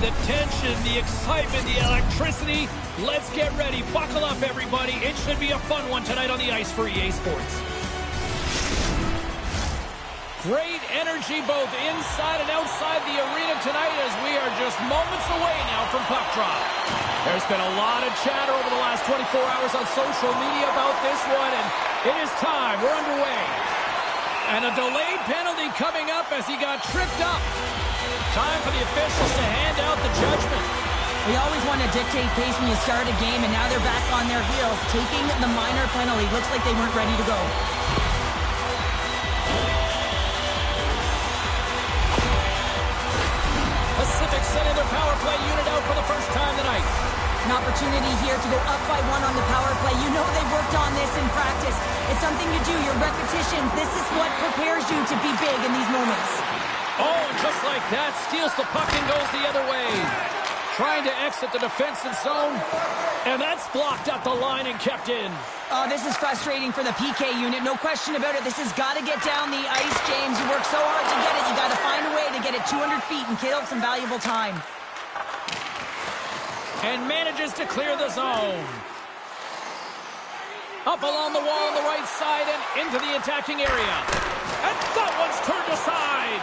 the tension, the excitement, the electricity. Let's get ready. Buckle up, everybody. It should be a fun one tonight on the ice for EA Sports. Great energy both inside and outside the arena tonight as we are just moments away now from puck drop. There's been a lot of chatter over the last 24 hours on social media about this one, and it is time. We're underway. And a delayed penalty coming up as he got tripped up. Time for the officials to hand out the judgment. We always want to dictate pace when you start a game, and now they're back on their heels, taking the minor penalty. Looks like they weren't ready to go. Pacific sending their power play unit out for the first time tonight. An opportunity here to go up by 1 on the power play. You know they've worked on this in practice. It's something you do, your repetitions. This is what prepares you to be big in these moments. Oh, and just like that, steals the puck and goes the other way. Trying to exit the defensive zone. And that's blocked at the line and kept in. Oh, this is frustrating for the PK unit. No question about it. This has got to get down the ice, James. You work so hard to get it. You got to find a way to get it 200 feet and kill some valuable time. And manages to clear the zone. Up along the wall on the right side and into the attacking area. And that one's turned aside.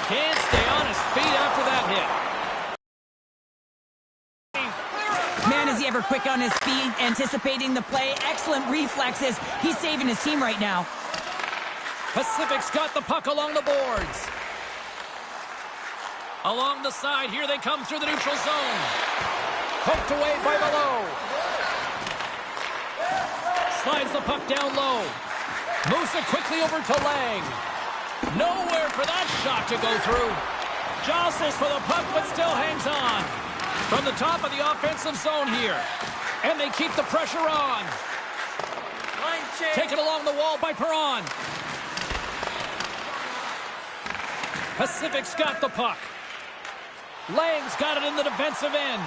Can't stay on his feet after that hit. Man, is he ever quick on his feet, anticipating the play. Excellent reflexes. He's saving his team right now. Pacific's got the puck along the boards. Along the side, here they come through the neutral zone. Poked away by below. Slides the puck down low. Moves it quickly over to Lang. Nowhere for that shot to go through. Jostles for the puck, but still hangs on. From the top of the offensive zone here. And they keep the pressure on. Taken along the wall by Perron. Pacific's got the puck. Lang's got it in the defensive end.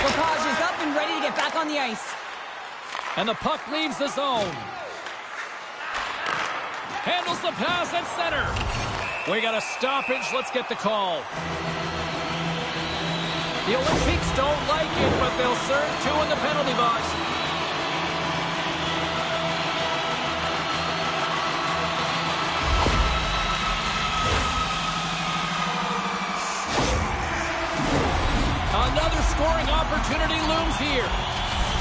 Lepage is up and ready to get back on the ice. And the puck leaves the zone. Handles the pass at center. We got a stoppage. Let's get the call. The Olympics don't like it, but they'll serve 2 in the penalty box. Another scoring opportunity looms here.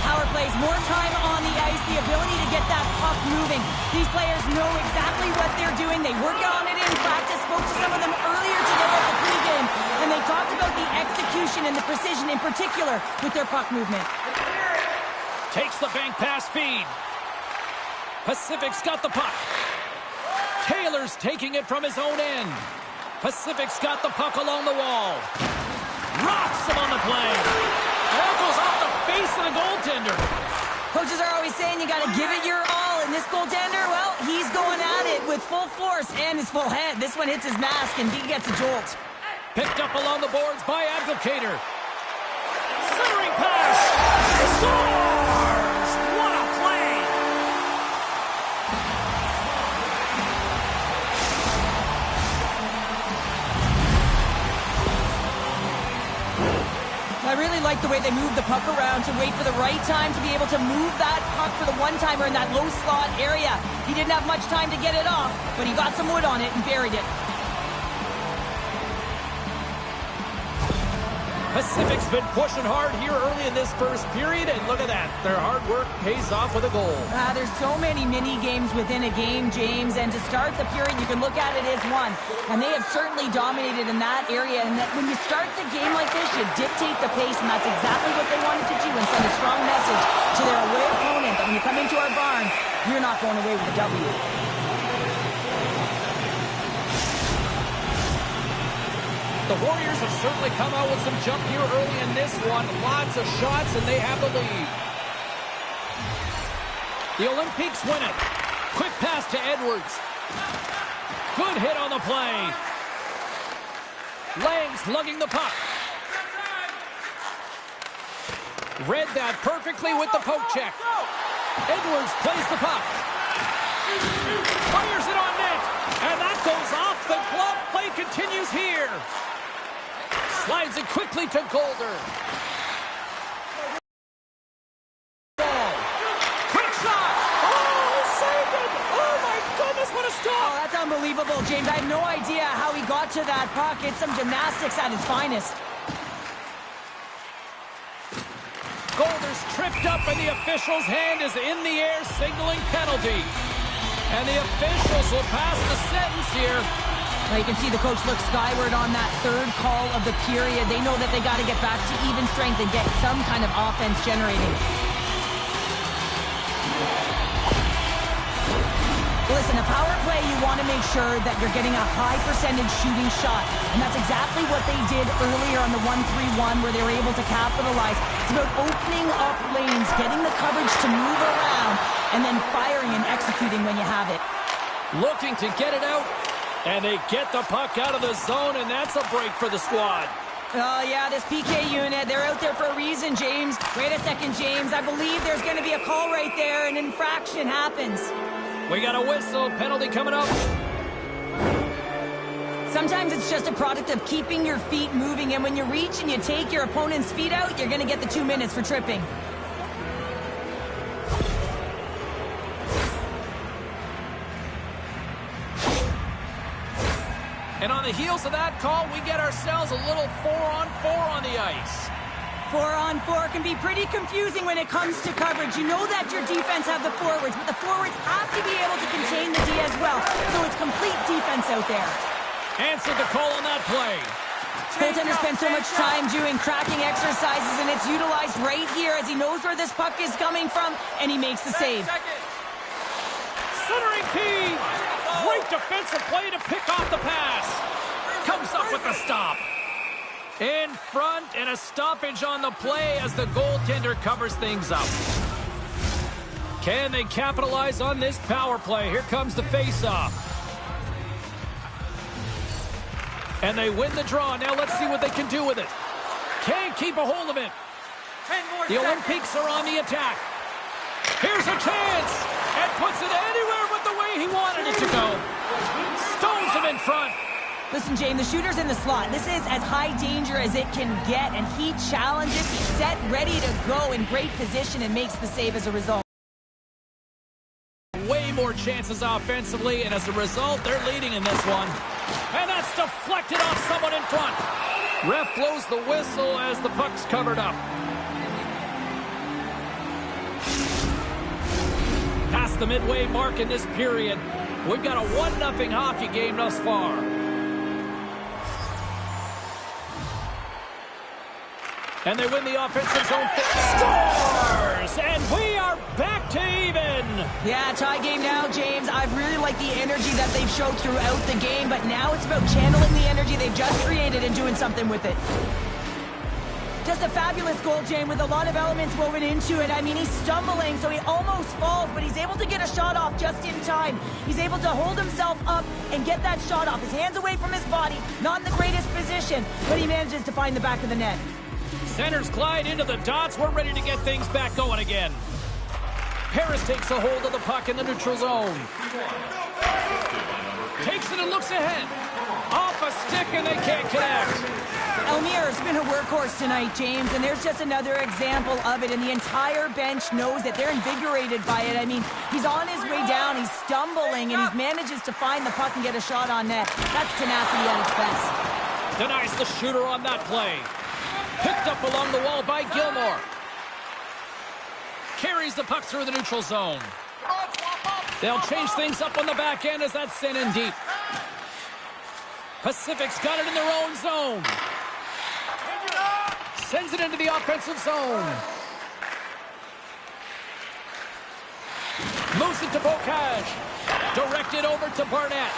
Power plays, more time on the ice, the ability to get that puck moving. These players know exactly what they're doing. They work on it in practice. Spoke to some of them earlier today at the pregame, and they talked about the execution and the precision in particular with their puck movement. Takes the bank pass feed. Pacific's got the puck. Taylor's taking it from his own end. Pacific's got the puck along the wall. Rocks him on the play. And that goes off the face of the goaltender. Coaches are always saying you got to give it your all. And this goaltender, well, he's going at it with full force and his full head. This one hits his mask and he gets a jolt. Picked up along the boards by Abdelkader. Centering pass. Scores! What a play! I really like the way they move the puck around to wait for the right time to be able to move that puck for the one-timer in that low slot area. He didn't have much time to get it off, but he got some wood on it and buried it. Pacific's been pushing hard here early in this first period, and look at that. Their hard work pays off with a goal. There's so many mini-games within a game, James, and to start the period, you can look at it as one. And they have certainly dominated in that area, and that when you start the game like this, you dictate the pace, and that's exactly what they wanted to do and send a strong message to their away opponent that when you come into our barn, you're not going away with a W. The Warriors have certainly come out with some jump here early in this one. Lots of shots, and they have the lead. The Olympics win it. Quick pass to Edwards. Good hit on the play. Lang's lugging the puck. Read that perfectly with the poke check. Edwards plays the puck. Fires it on net. And that goes off the glove. Play continues here. Slides it quickly to Golder. Quick shot! Oh, saved it! Oh, my goodness, what a stop! Oh, that's unbelievable, James. I have no idea how he got to that puck. It's some gymnastics at its finest. Golder's tripped up, and the official's hand is in the air, signaling penalty. And the officials will pass the sentence here. Now you can see the coach look skyward on that third call of the period. They know that they got to get back to even strength and get some kind of offense generating. Listen, a power play, you want to make sure that you're getting a high percentage shooting shot. And that's exactly what they did earlier on the 1-3-1 where they were able to capitalize. It's about opening up lanes, getting the coverage to move around, and then firing and executing when you have it. Looking to get it out, and they get the puck out of the zone, and that's a break for the squad. Oh, yeah, this PK unit, they're out there for a reason, James. Wait a second, James. I believe there's going to be a call right there. An infraction happens. We got a whistle. Penalty coming up. Sometimes it's just a product of keeping your feet moving, and when you reach and you take your opponent's feet out, you're going to get the 2 minutes for tripping. And on the heels of that call, we get ourselves a little 4-on-4 on the ice. 4-on-4 can be pretty confusing when it comes to coverage. You know that your defense have the forwards, but the forwards have to be able to contain the D as well. So it's complete defense out there. Answered the call on that play. Goaltender spends so much time doing cracking exercises, and it's utilized right here as he knows where this puck is coming from, and he makes the save. Centering P. Great defensive play to pick off the pass. Comes up with the stop. In front, and a stoppage on the play as the goaltender covers things up. Can they capitalize on this power play? Here comes the face-off. And they win the draw. Now let's see what they can do with it. Can't keep a hold of it. The Olympics are on the attack. Here's a chance. And puts it anywhere but the way he wanted it to go. Stones him in front. Listen, James, the shooter's in the slot. This is as high danger as it can get, and he challenges, he's set, ready to go in great position, and makes the save as a result. Way more chances offensively, and as a result, they're leading in this one. And that's deflected off someone in front. Ref blows the whistle as the puck's covered up. Past the midway mark in this period, we've got a 1-0 hockey game thus far. And they win the offensive zone. Scores! And we are back to even. Yeah, tie game now, James. I really like the energy that they've showed throughout the game, but now it's about channeling the energy they've just created and doing something with it. Just a fabulous goal, James, with a lot of elements woven into it. I mean, he's stumbling, so he almost falls, but he's able to get a shot off just in time. He's able to hold himself up and get that shot off. His hands away from his body, not in the greatest position, but he manages to find the back of the net. Centers glide into the dots. We're ready to get things back going again. Harris takes a hold of the puck in the neutral zone. Takes it and looks ahead. Off a stick, and they can't connect. Elmir's been a workhorse tonight, James, and there's just another example of it, and the entire bench knows that they're invigorated by it. I mean, he's on his way down, he's stumbling, and he manages to find the puck and get a shot on net. That's tenacity at its best. Denies the shooter on that play. Picked up along the wall by Gilmore. Carries the puck through the neutral zone. They'll change things up on the back end as that's sent in deep. Pacific's got it in their own zone. Sends it into the offensive zone. Moves it to Bocage. Directed over to Barnett.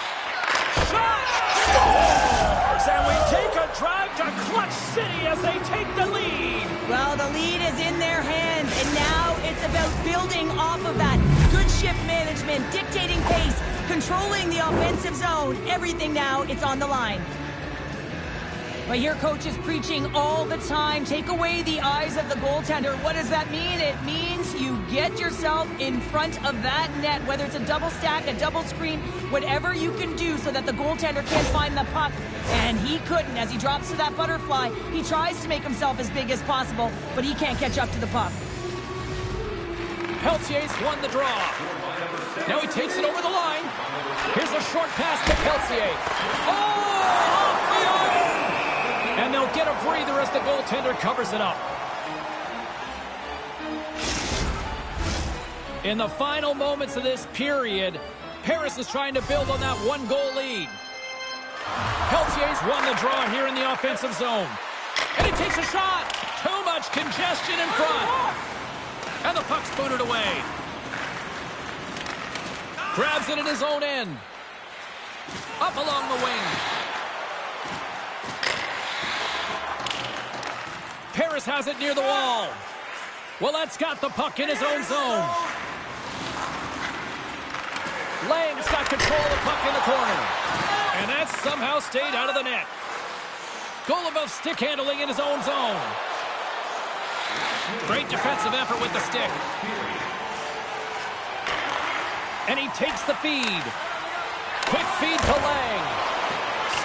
Shot! Scores! And we take a drive to Clutch City as they take the lead. Well, the lead is in their hands, and now it's about building off of that. Good shift management, dictating pace, controlling the offensive zone. Everything now, it's on the line. Well, your coach is preaching all the time. Take away the eyes of the goaltender. What does that mean? It means you get yourself in front of that net, whether it's a double stack, a double screen, whatever you can do so that the goaltender can't find the puck. And he couldn't. As he drops to that butterfly, he tries to make himself as big as possible, but he can't catch up to the puck. Peltier's won the draw. Now he takes it over the line. Here's a short pass to Peltier. Oh, off the iron! And they'll get a breather as the goaltender covers it up. In the final moments of this period, Paris is trying to build on that one-goal lead. Peltier's won the draw here in the offensive zone. And he takes a shot. Too much congestion in front. And the puck's booted away. Grabs it in his own end. Up along the wing. Paris has it near the wall. Well, that's got the puck in his own zone. Lang's got control of the puck in the corner. And that somehow stayed out of the net. Golubev stick handling in his own zone. Great defensive effort with the stick. And he takes the feed. Quick feed to Lang.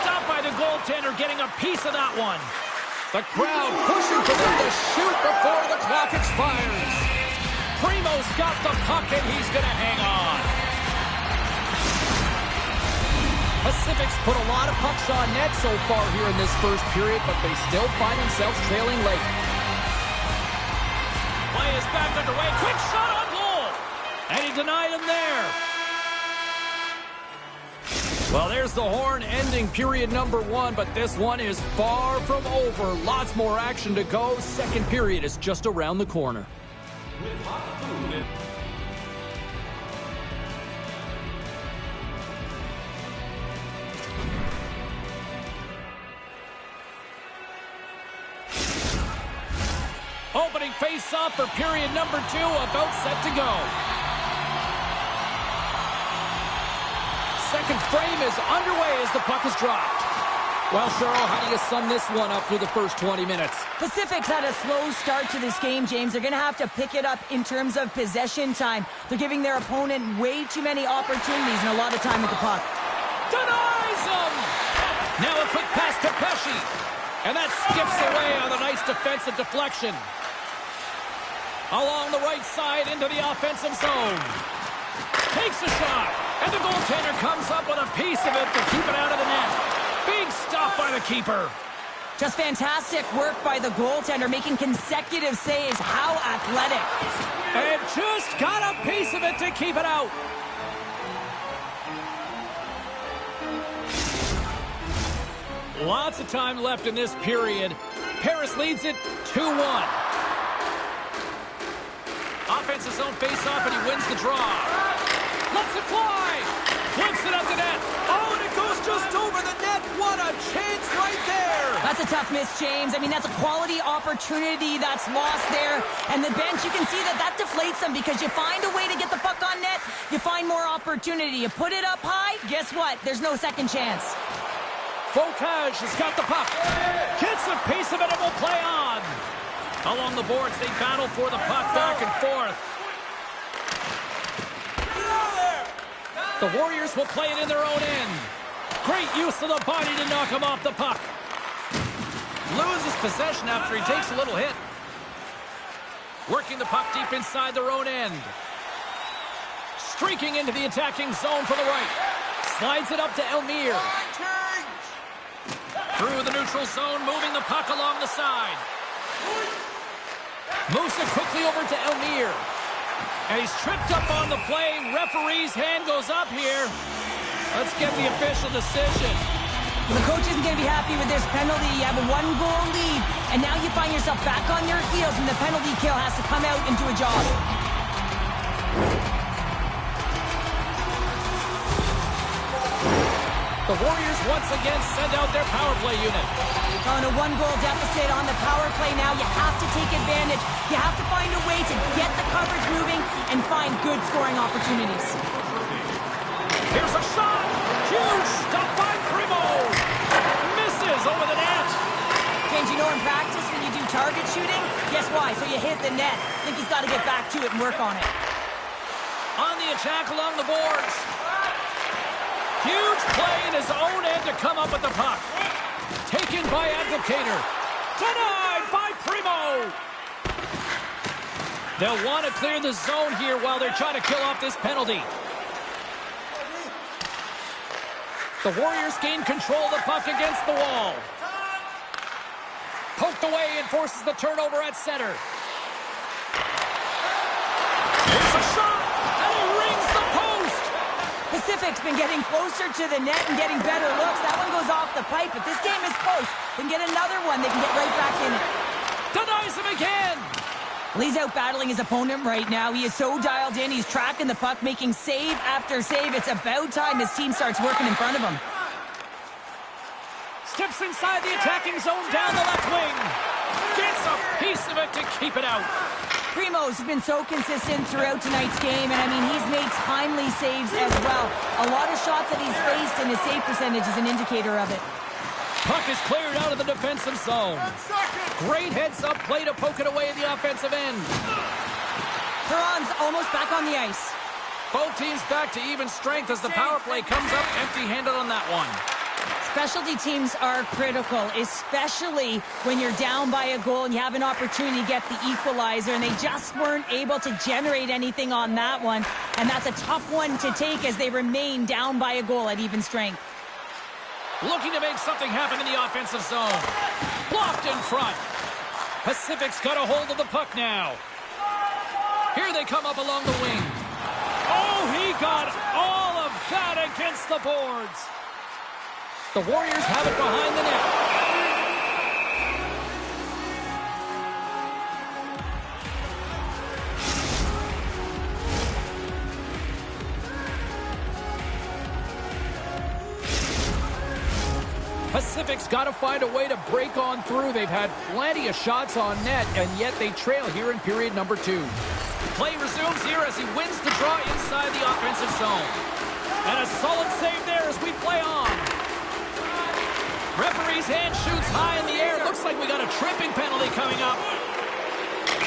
Stopped by the goaltender, getting a piece of that one. The crowd pushing for them to shoot before the clock expires. Primo's got the puck, and he's going to hang on. Pacific's put a lot of pucks on net so far here in this first period, but they still find themselves trailing late. Play is back underway. Quick shot on goal. And he denied him there. Well, there's the horn ending period number 1, but this one is far from over. Lots more action to go. Second period is just around the corner. Opening face-off for period number 2, about set to go. Second frame is underway as the puck is dropped. Well, Cheryl, how do you sum this one up through the first 20 minutes? Pacific's had a slow start to this game, James. They're going to have to pick it up in terms of possession time. They're giving their opponent way too many opportunities and a lot of time with the puck. Denies him! Now a quick pass to Pesci. And that skips away on a nice defensive deflection. Along the right side into the offensive zone. Takes a shot. And the goaltender comes up with a piece of it to keep it out of the net. Big stop by the keeper. Just fantastic work by the goaltender, making consecutive saves. How athletic. And just got a piece of it to keep it out. Lots of time left in this period. Paris leads it 2-1. Offensive zone face-off, and he wins the draw. Lets it fly. Flips it up the net. Oh, and it goes just over the net. What a chance right there. That's a tough miss, James. I mean, that's a quality opportunity that's lost there. And the bench, you can see that deflates them because you find a way to get the puck on net, you find more opportunity. You put it up high, guess what? There's no second chance. Bocage has got the puck. Gets a piece of it and will play on. Along the boards, they battle for the puck back and forth. The Warriors will play it in their own end. Great use of the body to knock him off the puck. Loses possession after he takes a little hit. Working the puck deep inside their own end. Streaking into the attacking zone for the right. Slides it up to Elmire. Through the neutral zone, moving the puck along the side. Moves it quickly over to Elmire. And he's tripped up on the play. Referee's hand goes up here. Let's get the official decision. The coach isn't going to be happy with this penalty. You have a one-goal lead, and now you find yourself back on your heels, and the penalty kill has to come out and do a job. The Warriors once again send out their power play unit. On a one-goal deficit on the power play now, you have to take advantage. You have to find a way to get the coverage moving and find good scoring opportunities. Here's a shot. Huge stop by Primo. Misses over the net. target shooting? Guess why? So you hit the net. I think he's got to get back to it and work on it. On the attack along the boards. Huge play in his own end to come up with the puck. Taken by Advocator. Denied by Primo. They'll want to clear the zone here while they're trying to kill off this penalty. The Warriors gain control of the puck against the wall. Poked away and forces the turnover at center. Here's a shot, and he rings the post. Pacific's been getting closer to the net and getting better looks. That one goes off the pipe, but this game is close. They can get another one. They can get right back in it. Denies him again. Well, he's out battling his opponent right now. He is so dialed in. He's tracking the puck, making save after save. It's about time his team starts working in front of him. Steps inside the attacking zone down the left wing. Gets a piece of it to keep it out. Primo's been so consistent throughout tonight's game, and I mean, he's made timely saves as well. A lot of shots that he's faced, and his save percentage is an indicator of it. Puck is cleared out of the defensive zone. Great heads-up play to poke it away at the offensive end. Perron's almost back on the ice. Both teams back to even strength as the power play comes up empty-handed on that one. Specialty teams are critical, especially when you're down by a goal and you have an opportunity to get the equalizer, and they just weren't able to generate anything on that one. And that's a tough one to take as they remain down by a goal at even strength. Looking to make something happen in the offensive zone. Blocked in front. Pacific's got a hold of the puck now. Here they come up along the wing. Oh, he got all of that against the boards. The Warriors have it behind the net. Pacific's got to find a way to break on through. They've had plenty of shots on net, and yet they trail here in period number 2. Play resumes here as he wins the draw inside the offensive zone. And a solid save there as we play on. Referee's hand shoots high in the air. Looks like we got a tripping penalty coming up.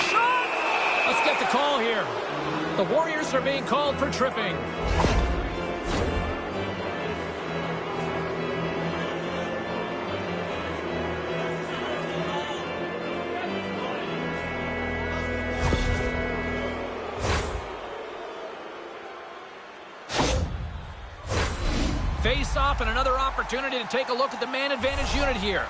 Shot! Let's get the call here. The Warriors are being called for tripping. Face off and another opportunity to take a look at the man advantage unit here.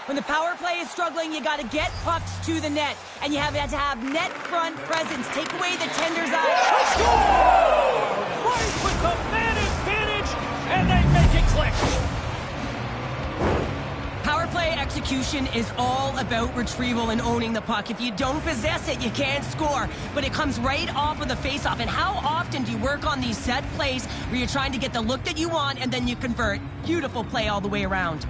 When the power play is struggling, you got to get pucks to the net, and you have to have net front presence. Take away the tender's eye. Right with the man advantage, and they make it click. Power play execution is all about retrieval and owning the puck. If you don't possess it, you can't score. But it comes right off of the face-off. And how often do you work on these set plays where you're trying to get the look that you want and then you convert? Beautiful play all the way around.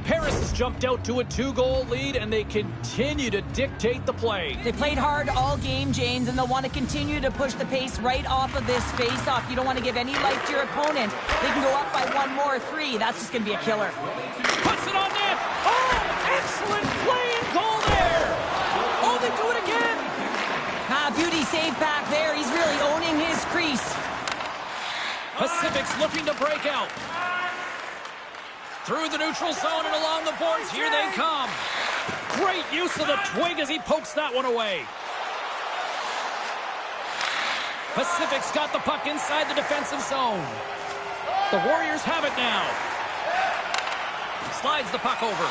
Paris has jumped out to a 2-goal lead, and they continue to dictate the play. They played hard all game, James, and they'll want to continue to push the pace right off of this face-off. You don't want to give any life to your opponent. They can go up by 1 more, 3. That's just going to be a killer. Puts it on net. Oh, excellent play and goal there. Oh, they do it again. Beauty save back there. He's really owning his crease. Pacific's looking to break out. Through the neutral zone and along the boards, here they come. Great use of the twig as he pokes that one away. Pacific's got the puck inside the defensive zone. The Warriors have it now. Slides the puck over.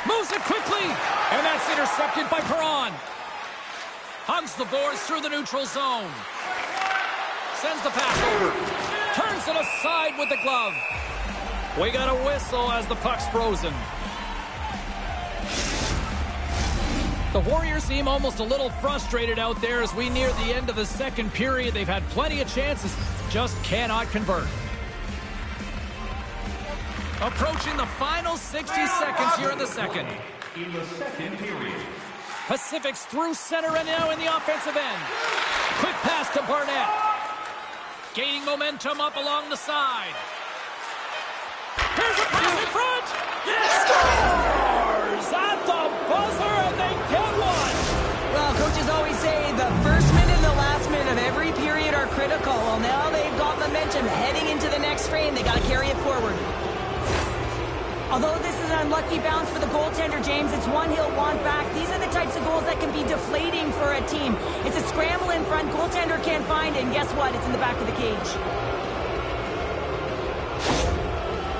Moves it quickly, and that's intercepted by Perron. Hugs the boards through the neutral zone. Sends the pass over. Turns it aside with the glove. We got a whistle as the puck's frozen. The Warriors seem almost a little frustrated out there as we near the end of the second period. They've had plenty of chances, just cannot convert. Approaching the final 60 seconds here in the second. Pacific's through center and now in the offensive end. Quick pass to Barnett. Gaining momentum up along the side. Here's a pass in front. Scores at the critical. Well, now they've got momentum heading into the next frame. They got to carry it forward. Although this is an unlucky bounce for the goaltender, James, it's one he'll want back. These are the types of goals that can be deflating for a team. It's a scramble in front. Goaltender can't find it, and guess what? It's in the back of the cage.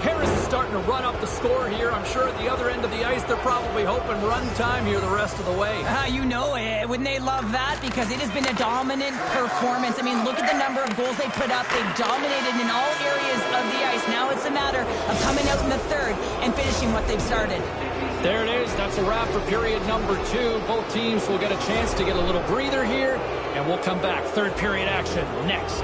Harris is starting to run up the score here. I'm sure at the other end of the ice, they're probably hoping run time here the rest of the way. You know it. Wouldn't they love that? Because it has been a dominant performance. I mean, look at the number of goals they put up. They've dominated in all areas of the ice. Now it's a matter of coming out in the third and finishing what they've started. There it is. That's a wrap for period number 2. Both teams will get a chance to get a little breather here, and we'll come back. Third period action next.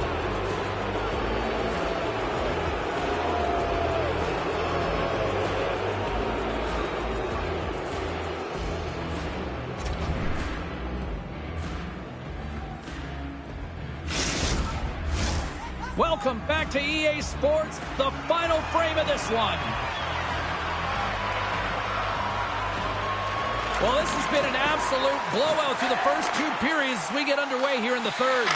Welcome back to EA Sports, the final frame of this one. Well, this has been an absolute blowout through the first 2 periods as we get underway here in the third.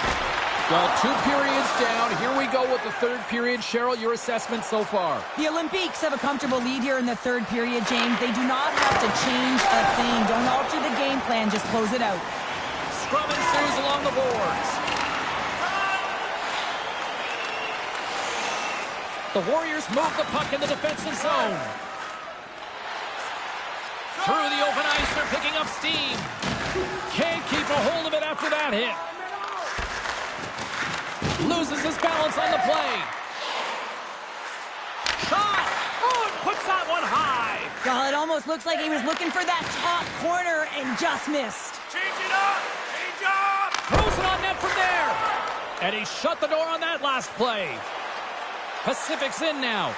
Well, 2 periods down. Here we go with the third period. Cheryl, your assessment so far? The Olympics have a comfortable lead here in the third period, James. They do not have to change a thing. Don't alter the game plan. Just close it out. Scrum ensues along the boards. The Warriors move the puck in the defensive zone. Through the open ice, they're picking up steam. Can't keep a hold of it after that hit. Loses his balance on the play. Shot! Oh, it puts that one high. Well, it almost looks like he was looking for that top corner and just missed. Change it up! Change up! Throws it on net from there. And he shut the door on that last play. Pacific's in now.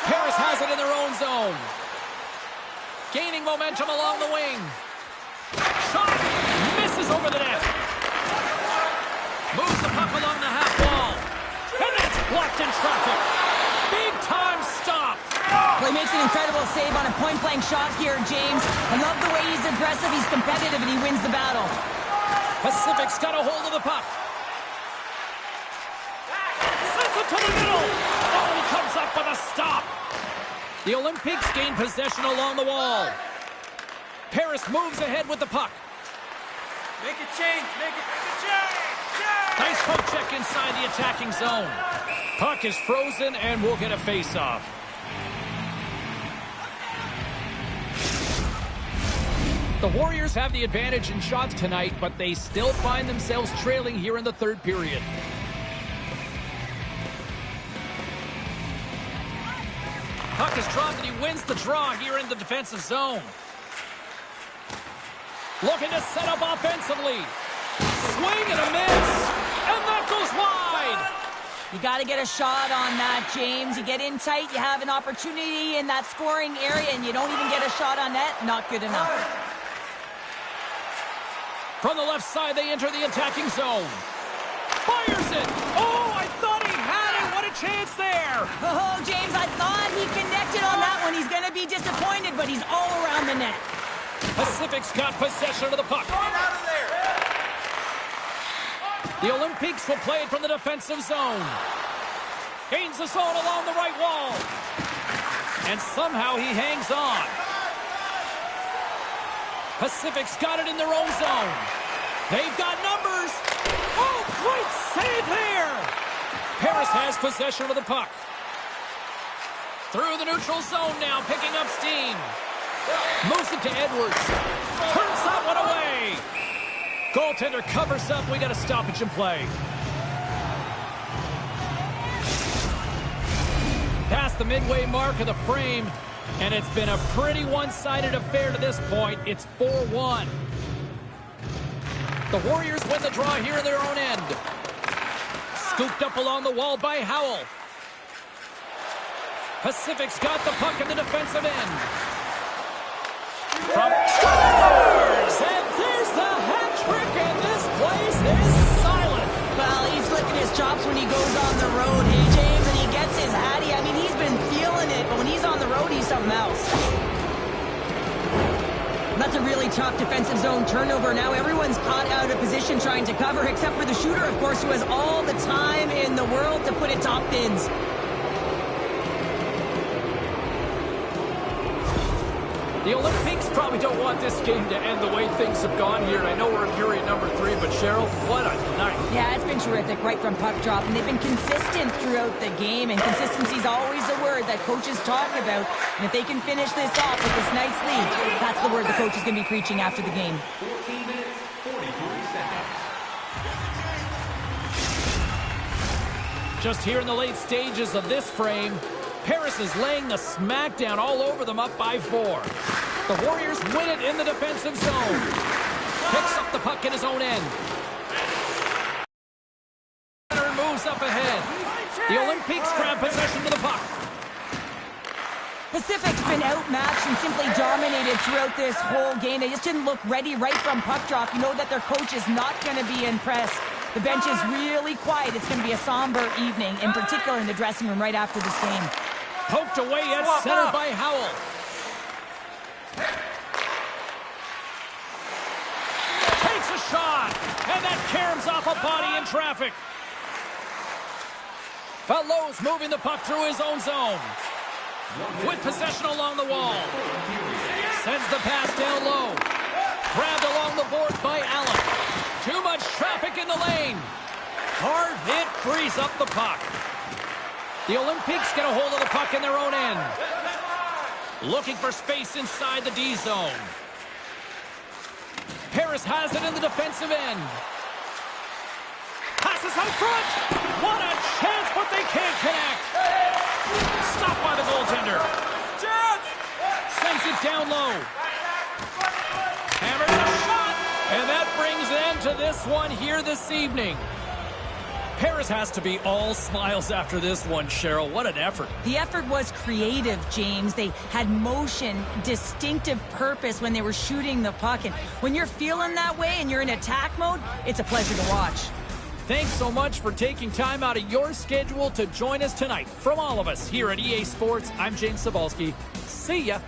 Harris has it in their own zone. Gaining momentum along the wing. Shot! Misses over the net. Moves the puck along the half wall. And it's blocked in traffic. Big time stop. Well, he makes an incredible save on a point-blank shot here, James. I love the way he's aggressive, he's competitive, and he wins the battle. Pacific's got a hold of the puck. Sends it to the middle. Oh, he comes up with a stop. The Olympics gain possession along the wall. Paris moves ahead with the puck. Make a change. Make a change. Nice poke check inside the attacking zone. Puck is frozen, and we'll get a face-off. The Warriors have the advantage in shots tonight, but they still find themselves trailing here in the third period. Puck is dropped, and he wins the draw here in the defensive zone. Looking to set up offensively. Swing and a miss, and that goes wide. You got to get a shot on that, James. You get in tight, you have an opportunity in that scoring area, and you don't even get a shot on net. Not good enough. From the left side, they enter the attacking zone. Fires it. Oh, I thought he had it. What a chance there. Oh, James, I thought he connected on that one. He's going to be disappointed, but he's all around the net. Pacific's got possession of the puck. Out of there. The Olympics will play it from the defensive zone. Gains the zone along the right wall. And somehow he hangs on. Pacific's got it in their own zone. They've got numbers. Oh, great save there. Paris has possession of the puck. Through the neutral zone now, picking up steam. Moves it to Edwards. Turns that one away. Goaltender covers up. We got a stoppage in play. Past the midway mark of the frame, and it's been a pretty one-sided affair to this point. It's 4-1. The Warriors win the draw here in their own end. Scooped up along the wall by Howell. Pacific's got the puck in the defensive end. From scores! And there's the hat trick, and this place is silent. Well, he's licking his chops when he goes on the road, hey, James, and he gets his hattie. I mean, he's been feeling it, but when he's on the road, he's something else. That's That's a really tough defensive zone turnover. Now everyone's caught out of position trying to cover, except for the shooter, of course, who has all the time in the world to put it top bins. The Olympics probably don't want this game to end the way things have gone here. And I know we're in period number 3, but Cheryl, what a night. Yeah, it's been terrific right from puck drop, and they've been consistent throughout the game, and consistency is always a word that coaches talk about. And if they can finish this off with this nice lead, that's the word the coach is going to be preaching after the game. 14 minutes, 43 seconds. Just here in the late stages of this frame, Paris is laying the smackdown all over them, up by 4. The Warriors win it in the defensive zone. Picks up the puck in his own end. Moves up ahead. The Olympics grab possession of the puck. Pacific's been outmatched and simply dominated throughout this whole game. They just didn't look ready right from puck drop. You know that their coach is not going to be impressed. The bench is really quiet. It's going to be a somber evening, in particular in the dressing room right after this game. Poked away at center by Howell. Takes a shot, and that caroms off a body in traffic. Fallows moving the puck through his own zone. With possession along the wall. Sends the pass down low. Grabbed along the board by Allen. Too much traffic in the lane. Hard hit frees up the puck. The Olympics get a hold of the puck in their own end. Looking for space inside the D zone. Paris has it in the defensive end. Passes out front. What a chance, but they can't connect. Stopped by the goaltender. Sends it down low. Hammers a shot. And that brings an end to this one here this evening. Paris has to be all smiles after this one, Cheryl. What an effort. The effort was creative, James. They had motion, distinctive purpose when they were shooting the puck. And when you're feeling that way and you're in attack mode, it's a pleasure to watch. Thanks so much for taking time out of your schedule to join us tonight. From all of us here at EA Sports, I'm James Cebulski. See ya.